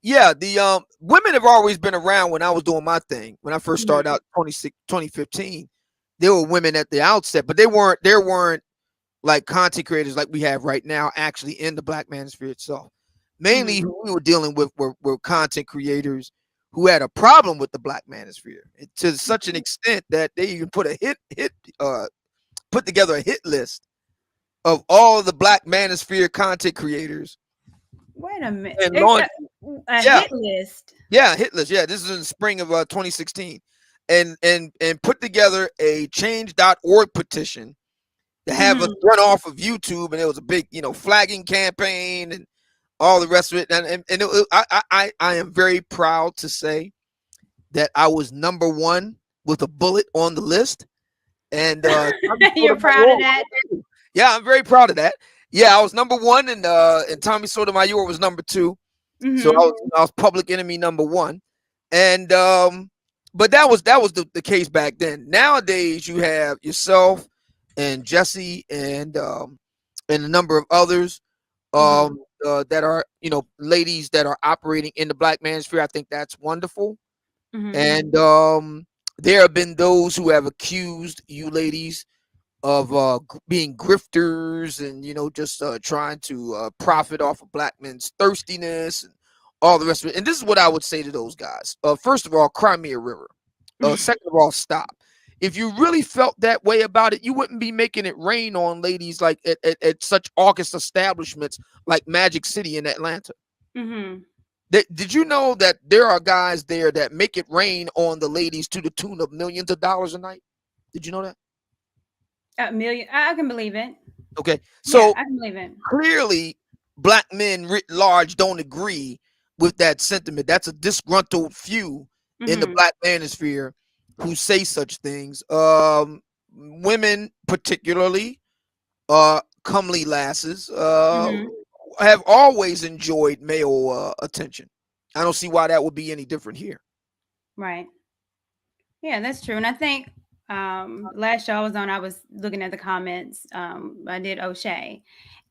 Yeah, the women have always been around when I was doing my thing. When I first started Mhm. out 2015, there were women at the outset, but they weren't like content creators like we have right now actually in the Black Manosphere itself. Mainly Mhm. who we were dealing with were content creators who had a problem with the Black Manosphere to such an extent that they even put together a hit list of all the Black Manosphere content creators Wait a minute. and launched. A Yeah, hit list. yeah, hit list. Yeah, this is in the spring of 2016, and put together a change.org petition to have us Mhm. run off of YouTube, and it was a big, flagging campaign and all the rest of it. I am very proud to say that I was number one with a bullet on the list, and Tommy You're proud of Sotomayor was that? number two. Yeah, I'm very proud of that. Yeah, I was number one, and Tommy Sotomayor was number two. So I Mhm. was I was public enemy number one, and but that was the case back then. Nowadays, you have yourself and Jesse and a number of others Mhm. that are ladies that are operating in the Black Manosphere. I think that's wonderful, Mhm. and there have been those who have accused you ladies of being grifters and just trying to profit off of black men's thirstiness and all the rest of it. And this is what I would say to those guys. First of all, cry me a river. Second of all, stop. If you really felt that way about it, you wouldn't be making it rain on ladies like at such August establishments like Magic City in Atlanta. Mhm. Did you know that there are guys there that make it rain on the ladies to the tune of millions of dollars a night? Did you know that? A million. I can believe it. Okay. Yeah, So I can believe it. clearly black men writ large don't agree with that sentiment. That's a disgruntled few in the Mhm. black manosphere who say such things. Women, particularly, comely lasses, Mhm. have always enjoyed male attention. I don't see why that would be any different here. Right. Yeah, that's true. And I think last show I was on, I was looking at the comments. I did O'Shea,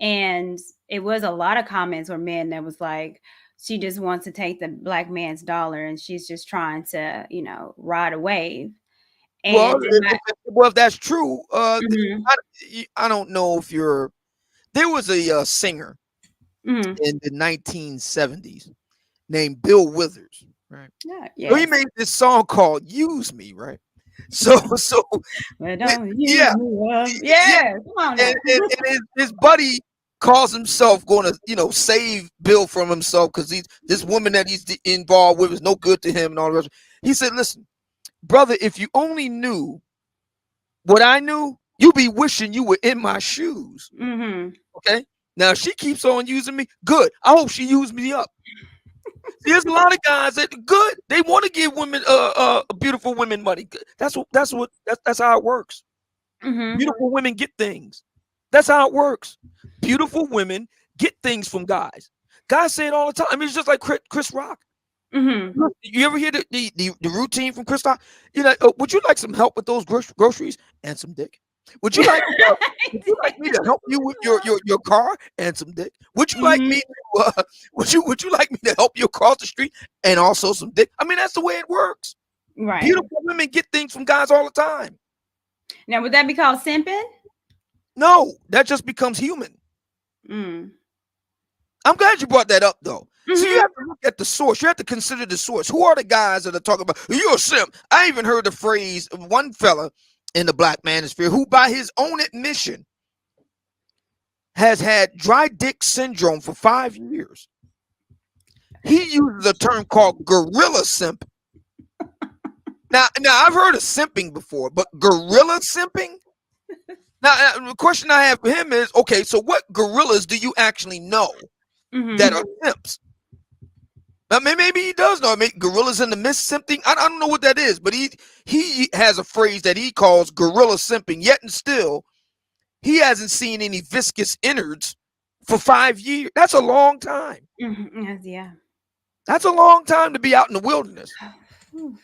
and it was a lot of comments were men that was like, she just wants to take the black man's dollar, and she's just trying to, ride a wave. Well, And in my if that's true, mhm, I don't know if you're. There was a singer mhm. in the 1970s named Bill Withers, right? Yeah, So he yes. made this song called "Use Me," right? So Well, don't use yeah, me up. yeah, Yeah, come on and, now. and his buddy calls himself going to save Bill from himself because this woman that he's involved with is no good to him and all the rest. He said, "Listen, brother, if you only knew what I knew, you'd be wishing you were in my shoes." Mhm. Okay. Now she keeps on using me. Good. I hope she used me up. There's a lot of guys that good. They want to give women, beautiful women money. That's how it works. Mhm. Beautiful women get things. That's how it works. Beautiful women get things from guys. Guys say it all the time. I mean, it's just like Chris Rock. Mhm. Look, you ever hear the routine from Chris Rock? You know, would you like some help with those groceries and some dick? Would you like would you like me to help you with your car and some dick? Would you like me Mhm. to would you like me to help you across the street and also some dick? I mean, that's the way it works. Right. Beautiful women get things from guys all the time. Now, would that be called simping? No, that just becomes human. Mm. I'm glad you brought that up though. So you Mhm. have to look at the source. You have to consider the source. Who are the guys that are talking about you're a simp? I even heard the phrase of one fella in the black manosphere who, by his own admission, has had dry dick syndrome for 5 years. He uses a term called gorilla simp. Now I've heard of simping before, but gorilla simping? Now, the question I have for him is, okay, so what gorillas do you actually know that Mhm. are simps? I mean, maybe he does know. I mean, gorillas in the mist simping. I don't know what that is, but he has a phrase that he calls gorilla simping. Yet and still, he hasn't seen any viscous innards for 5 years. That's a long time. Mhm. Yes, yeah. That's a long time to be out in the wilderness. Whew.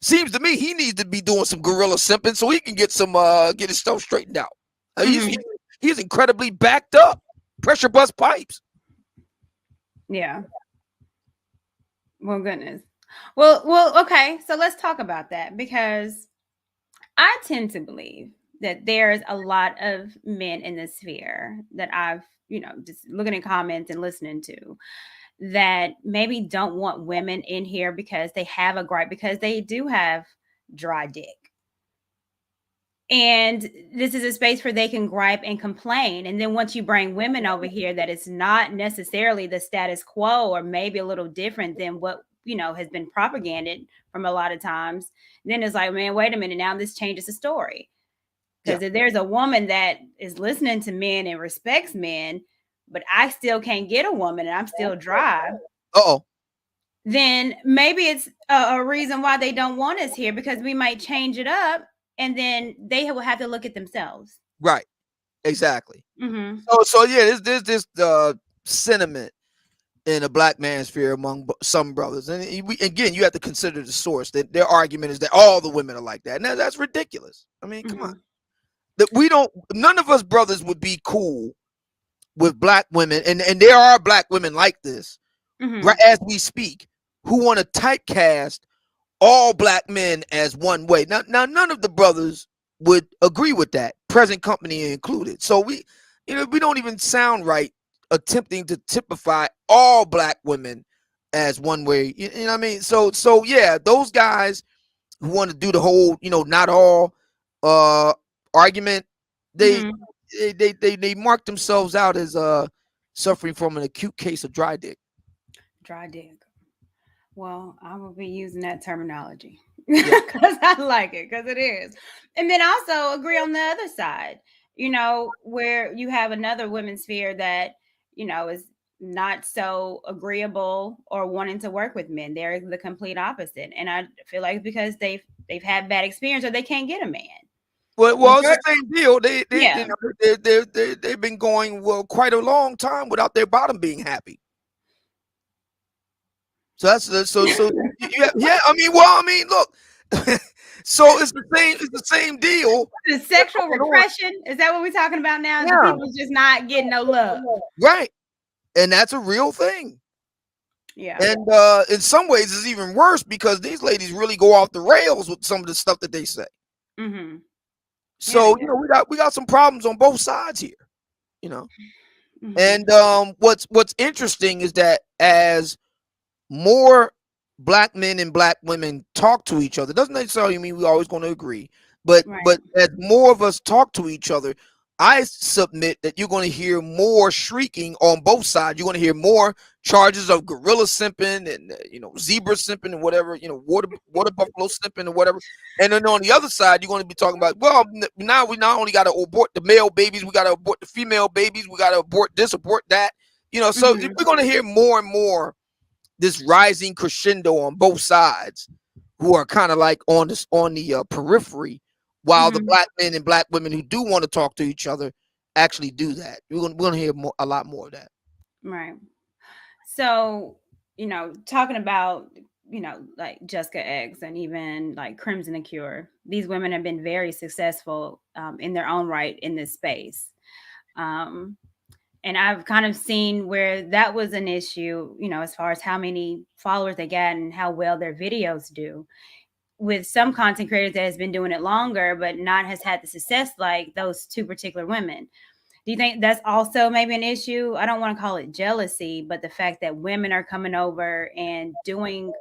Seems to me he needs to be doing some gorilla simping so he can get his stuff straightened out. Uh, he's, he's Mhm. he's incredibly backed up. Pressure bust pipes. Yeah. Well, goodness. Well, okay. So let's talk about that because I tend to believe that there's a lot of men in the sphere that I've, just looking at comments and listening to that maybe don't want women in here because they have a gripe because they do have dry dick. And this is a space where they can gripe and complain. And then once you bring women over here, that it's not necessarily the status quo or maybe a little different than what, has been propagated from a lot of times, then it's like, man, wait a minute. Now this changes the story. Yeah. Because if there's a woman that is listening to men and respects men, but I still can't get a woman and I'm still dry, Uh-oh. then maybe it's a reason why they don't want us here because we might change it up and then they will have to look at themselves. Right. Exactly. Mm-hmm. So yeah, there's this sentiment in a black manosphere among some brothers, and again, you have to consider the source. That their argument is that all the women are like that, and that's ridiculous. I mean, come on. Mm-hmm. That we don't. None of us brothers would be cool with black women, and there are black women like this, Mm-hmm. right as we speak, who want to typecast all black men as one way. Now, none of the brothers would agree with that, present company included. So we don't even sound right attempting to typify all black women as one way. You know what I mean? So yeah, those guys who want to do the whole, not all uh argument, they Mm-hmm. they mark themselves out as suffering from an acute case of dry dick. Dry dick. Well, I will be using that terminology Yeah. because I like it because it is. And then also agree on the other side, where you have another women's sphere that, is not so agreeable or wanting to work with men. They're the complete opposite. And I feel like because they've had bad experience or they can't get a man. Well, it's the same deal. Yeah. They've been going quite a long time without their bottom being happy. So so yeah. I mean, look. So it's the same deal. The sexual repression, is that what we're talking about now? The Yeah. people's just not getting no love. Right, and that's a real thing. Yeah. And in some ways, it's even worse because these ladies really go off the rails with some of the stuff that they say. Mm-hmm. Yeah. So we got some problems on both sides here. You know, Mm-hmm. and what's interesting is that as more black men and black women talk to each other, doesn't necessarily mean we're always going to agree, but Right. as more of us talk to each other, I submit that you're going to hear more shrieking on both sides. You're going to hear more charges of gorilla simping and zebra simping and whatever, water buffalo simping and whatever. And then on the other side, you're going to be talking about, well, now we not only got to abort the male babies, we got to abort the female babies, we got to abort this, abort that. So Mm-hmm. we're going to hear more and more this rising crescendo on both sides, who are kind of like on the periphery, while the Mm-hmm. black men and black women who do want to talk to each other actually do that. We're gonna hear a lot more of that. Right. So, talking about, like Jessica X and even like Crimson and Cure, these women have been very successful in their own right in this space. Um, and I've kind of seen where that was an issue, as far as how many followers they got and how well their videos do. With some content creators that has been doing it longer, but not has had the success like those two particular women. Do you think that's also maybe an issue? I don't want to call it jealousy, but the fact that women are coming over and doing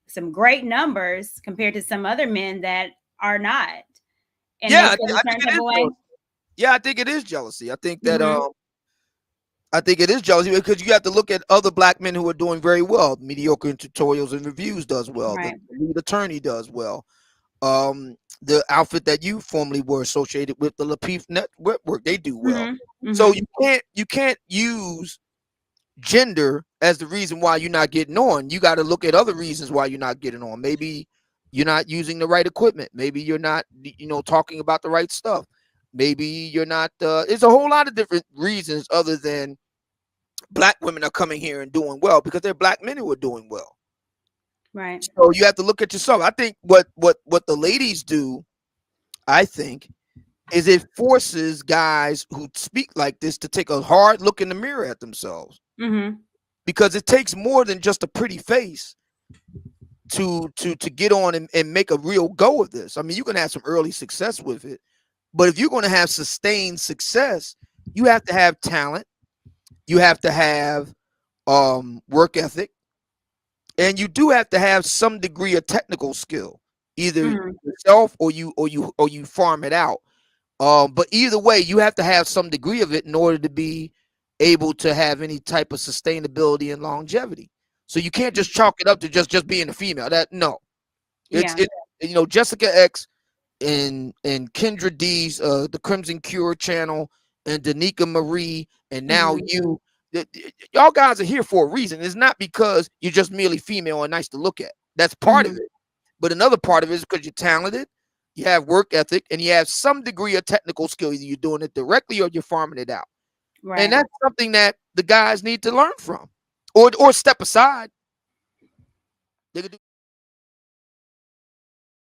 some great numbers compared to some other men that are not, and they Yeah, feel a I certain think it type is of way. jealousy. Yeah, I think it is jealousy. Mm-hmm. I think it is jealousy because you have to look at other black men who are doing very well. Mediocre in tutorials and reviews does well. The Right. lead attorney does well. The outfit that you formerly were associated with, the Lapeef Network, they do well. Mm-hmm. So Mm-hmm. you can't use gender as the reason why you're not getting on. You got to look at other reasons why you're not getting on. Maybe you're not using the right equipment. Maybe you're not, talking about the right stuff. Maybe you're not. There's a whole lot of different reasons other than black women are coming here and doing well because they're black men who are doing well. Right. So you have to look at yourself. I think what the ladies do, I think, is it forces guys who speak like this to take a hard look in the mirror at themselves, Mm-hmm. because it takes more than just a pretty face to get on and make a real go of this. I mean, you can have some early success with it, but if you're going to have sustained success, you have to have talent, you have to have work ethic, and you do have to have some degree of technical skill, either Mhm. yourself or you farm it out. But either way, you have to have some degree of it in order to be able to have any type of sustainability and longevity. So you can't just chalk it up to just being a female. That no, it's Yeah. it. Jessica X and Kendra D's the Crimson Cure channel and Danica Marie and now Mhm. you. Y'all guys are here for a reason. It's not because you're just merely female and nice to look at. That's part of Mhm. it. But another part of it is because you're talented, you have work ethic, and you have some degree of technical skill. Either you're doing it directly or you're farming it out. And Right. that's something that the guys need to learn from. Or step aside. They could do